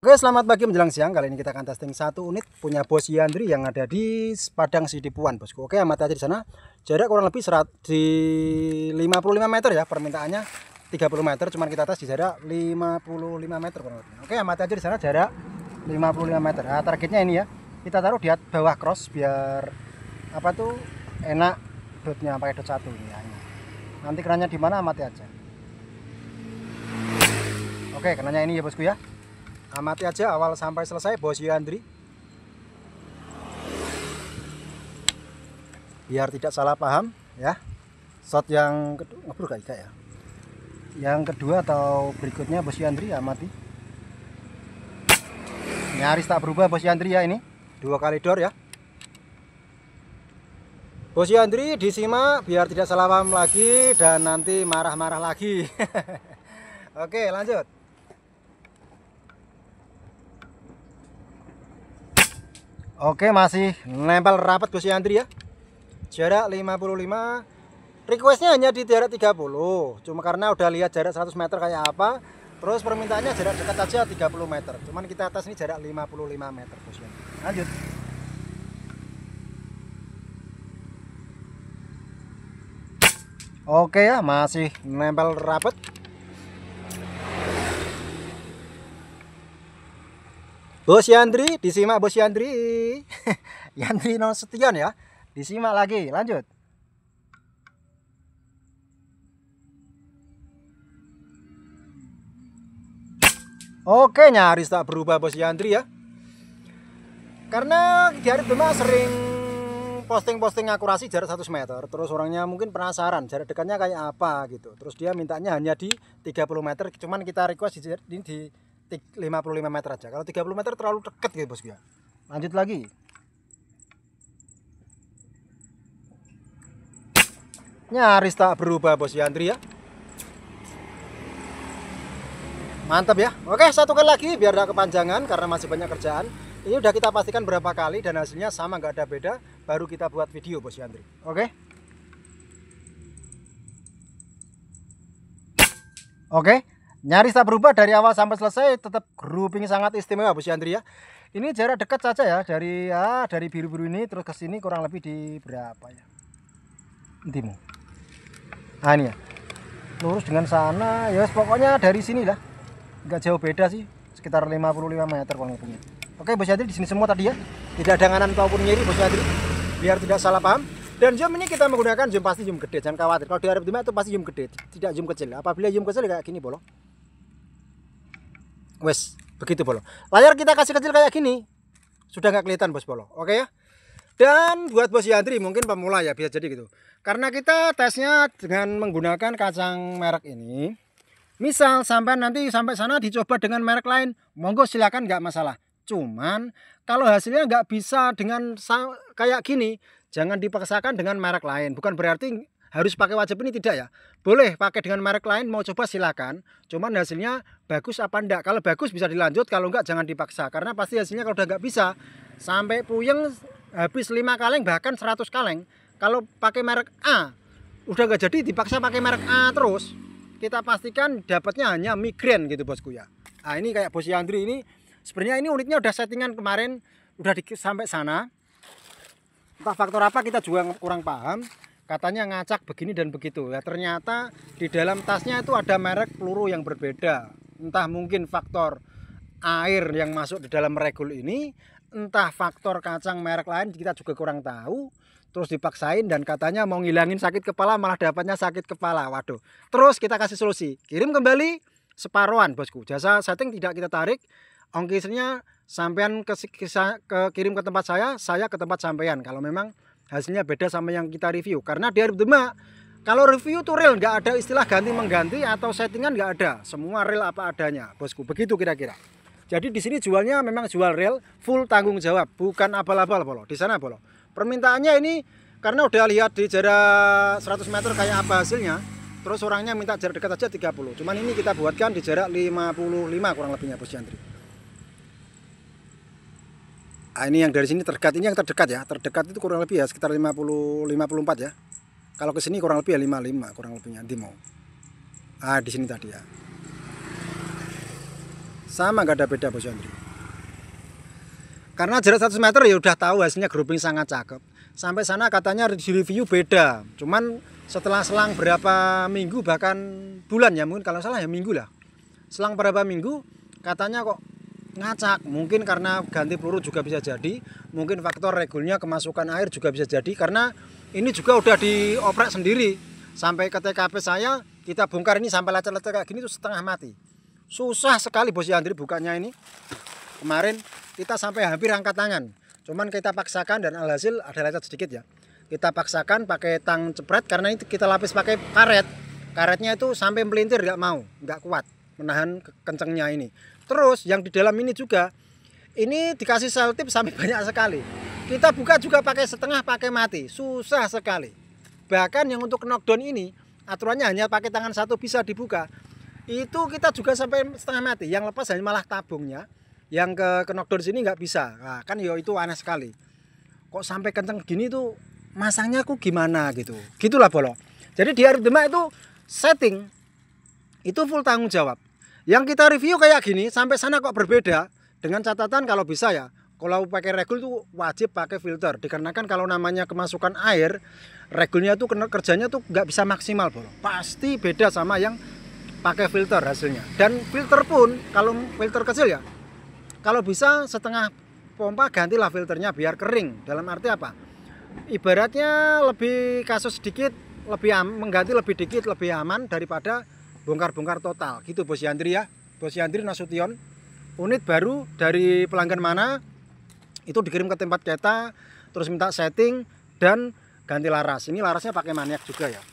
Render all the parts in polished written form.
Oke, selamat pagi menjelang siang. Kali ini kita akan testing satu unit punya Bos Yandri yang ada di Padang Sidipuan, bosku. Oke, amati aja di sana. Jarak kurang lebih di 55 meter ya. Permintaannya 30 meter, cuman kita tes di jarak 55 meter kurang lebih. Oke, amati aja di sana jarak 55 meter. Nah, targetnya ini ya. Kita taruh di bawah cross biar apa tuh enak dotnya, pakai dot 1 ini ya. Nanti kerannya di mana amati aja. Oke, kerannya ini ya, bosku ya. Amati aja awal sampai selesai Bos Yandri, biar tidak salah paham ya. Shot yang kedua ngebruk kayak ya. Yang kedua atau berikutnya Bos Yandri, amati. Nyaris tak berubah Bos Yandri ya, ini 2 kali door ya. Bos Yandri disimak biar tidak salah paham lagi dan nanti marah-marah lagi. Oke, lanjut. Oke, masih nempel rapat Bos Yandri ya. Jarak 55. Requestnya hanya di jarak 30. Cuma karena udah lihat jarak 100 meter kayak apa. Terus permintaannya jarak dekat aja 30 meter. Cuman kita tes ini jarak 55 meter Bos Yandri. Lanjut. Oke ya, masih nempel rapat. Bos Yandri, disimak Bos Yandri. Yandri Nasution ya. Disimak lagi, lanjut. Oke, nyaris tak berubah Bos Yandri ya. Karena di hari Demak sering posting-posting akurasi jarak 100 meter. Terus orangnya mungkin penasaran jarak dekatnya kayak apa gitu. Terus dia mintanya hanya di 30 meter. Cuman kita request di 55 meter aja. Kalau 30 meter terlalu dekat gitu bosku ya. Lanjut lagi. Nyaris tak berubah Bos Yandri ya. Mantap ya. Oke, satu kali lagi biar tidak kepanjangan karena masih banyak kerjaan. Ini udah kita pastikan berapa kali dan hasilnya sama, nggak ada beda. Baru kita buat video Bos Yandri. Oke. Oke. Nyaris tak berubah dari awal sampai selesai, tetap grouping sangat istimewa Bos Yandri ya. Ini jarak dekat saja ya, dari biru-biru ini terus ke sini kurang lebih di berapa ya? Intimu. Nah ini ya. Lurus dengan sana, ya pokoknya dari sini lah. Enggak jauh beda sih, sekitar 55 meter kurang lebihnya. Oke Bos Yandri, di sini semua tadi ya. Tidak ada nganan ataupun nyeri Bos Yandri, biar tidak salah paham. Dan zoom ini kita menggunakan zoom pasti zoom gede, jangan khawatir. Kalau di Arab Demak itu pasti zoom gede, tidak zoom kecil. Apabila zoom kecil kayak gini bolo. Wes, begitu bolo. Layar kita kasih kecil kayak gini, sudah nggak kelihatan Bos Bolo. Oke ya. Dan buat Bos Yandri mungkin pemula ya, bisa jadi gitu. Karena kita tesnya dengan menggunakan kacang merek ini. Misal sampai nanti sampai sana dicoba dengan merek lain, monggo silakan, nggak masalah. Cuman kalau hasilnya nggak bisa dengan kayak gini, jangan dipaksakan dengan merek lain. Bukan berarti harus pakai wajib ini, tidak ya. Boleh pakai dengan merek lain, mau coba silakan. Cuman hasilnya bagus apa enggak. Kalau bagus bisa dilanjut, kalau enggak jangan dipaksa. Karena pasti hasilnya kalau udah nggak bisa, sampai puyeng habis 5 kaleng bahkan 100 kaleng. Kalau pakai merek A, udah nggak jadi dipaksa pakai merek A terus. Kita pastikan dapatnya hanya migrain gitu bosku ya. Nah ini kayak Bos Yandri ini, sebenarnya ini unitnya udah settingan kemarin, udah sampai sana. Entah faktor apa kita juga kurang paham. Katanya ngacak begini dan begitu ya, ternyata di dalam tasnya itu ada merek peluru yang berbeda. Entah mungkin faktor air yang masuk di dalam regul ini, entah faktor kacang merek lain, kita juga kurang tahu. Terus dipaksain dan katanya mau ngilangin sakit kepala, malah dapatnya sakit kepala. Waduh. Terus kita kasih solusi, kirim kembali separuhan bosku. Jasa setting tidak kita tarik, ongkirnya sampean kirim ke tempat saya ke tempat sampean. Kalau memang hasilnya beda sama yang kita review. Karena di Arab Demak, kalau review tuh real, nggak ada istilah ganti mengganti atau settingan, nggak ada. Semua real apa adanya bosku. Begitu kira-kira. Jadi di sini jualnya memang jual real, full tanggung jawab, bukan abal-abal bolo. Di sana bolo. Permintaannya ini karena udah lihat di jarak 100 meter kayak apa hasilnya. Terus orangnya minta jarak dekat aja 30. Cuman ini kita buatkan di jarak 55 kurang lebihnya Bos Yandri. Nah, ini yang dari sini terdekat, ini yang terdekat ya. Terdekat itu kurang lebih ya sekitar 54 ya. Kalau ke sini kurang lebih ya 55 kurang lebihnya nanti mau. Ah di sini tadi ya. sama nggak ada beda Bos Yandri. Karena jarak 100 meter ya udah tahu hasilnya grouping sangat cakep. Sampai sana katanya di review beda. Cuman setelah selang berapa minggu bahkan bulan ya mungkin kalau salah ya minggu lah. Selang berapa minggu katanya kok ngacak. Mungkin karena ganti peluru juga bisa jadi. Mungkin faktor regulnya kemasukan air juga bisa jadi. Karena ini juga udah dioprek sendiri. Sampai ke TKP saya kita bongkar ini sampai lecet-lecet kayak gini tuh setengah mati. Susah sekali Bos Yandri bukanya ini. Kemarin kita sampai hampir angkat tangan. Cuman kita paksakan dan alhasil ada lecet sedikit ya. Kita paksakan pakai tang cepret karena itu kita lapis pakai karet. Karetnya itu sampai melintir nggak mau, nggak kuat menahan kencengnya ini. Terus yang di dalam ini juga ini dikasih selotip sampai banyak sekali. Kita buka juga pakai setengah, pakai mati. Susah sekali. Bahkan yang untuk knockdown ini aturannya hanya pakai tangan satu bisa dibuka. Itu kita juga sampai setengah mati. Yang lepas hanya malah tabungnya. Yang ke knockdown sini nggak bisa. Nah, kan yo itu aneh sekali. Kok sampai kenceng gini tuh masangnya aku gimana gitu. Gitulah Bolo. Jadi di Arif Demak itu setting itu full tanggung jawab. Yang kita review kayak gini sampai sana kok berbeda. Dengan catatan kalau bisa ya, kalau pakai regul tuh wajib pakai filter. Dikarenakan kalau namanya kemasukan air, regulnya tuh kerjanya tuh nggak bisa maksimal Bolo. Pasti beda sama yang pakai filter hasilnya. Dan filter pun kalau filter kecil ya, kalau bisa setengah pompa gantilah filternya biar kering. Dalam arti apa? Ibaratnya lebih kasus sedikit, lebih mengganti lebih dikit, lebih aman daripada bongkar-bongkar total. Gitu Bos Yandri ya. Bos Yandri Nasution. Unit baru dari pelanggan mana itu dikirim ke tempat kita, terus minta setting dan ganti laras. Ini larasnya pakai maniak juga ya.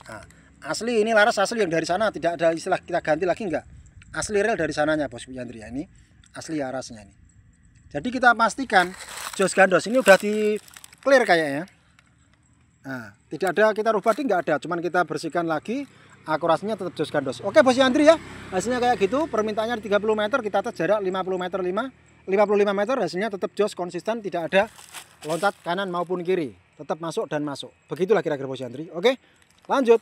Nah, asli ini laras asli yang dari sana, tidak ada istilah kita ganti lagi enggak. Asli rel dari sananya Bos Yandri ya, ini asli larasnya ini. Jadi kita pastikan jos gandos ini udah di clear kayaknya. Nah, tidak ada kita rubah enggak ada, cuman kita bersihkan lagi. Akurasinya tetap jos gandos. Oke Bos Yandri ya. Hasilnya kayak gitu, permintaannya 30 meter, kita tes jarak 50 meter 55 meter, hasilnya tetap jos konsisten, tidak ada loncat kanan maupun kiri. Tetap masuk dan masuk. Begitulah kira-kira Bos Yandri. Oke. Lanjut.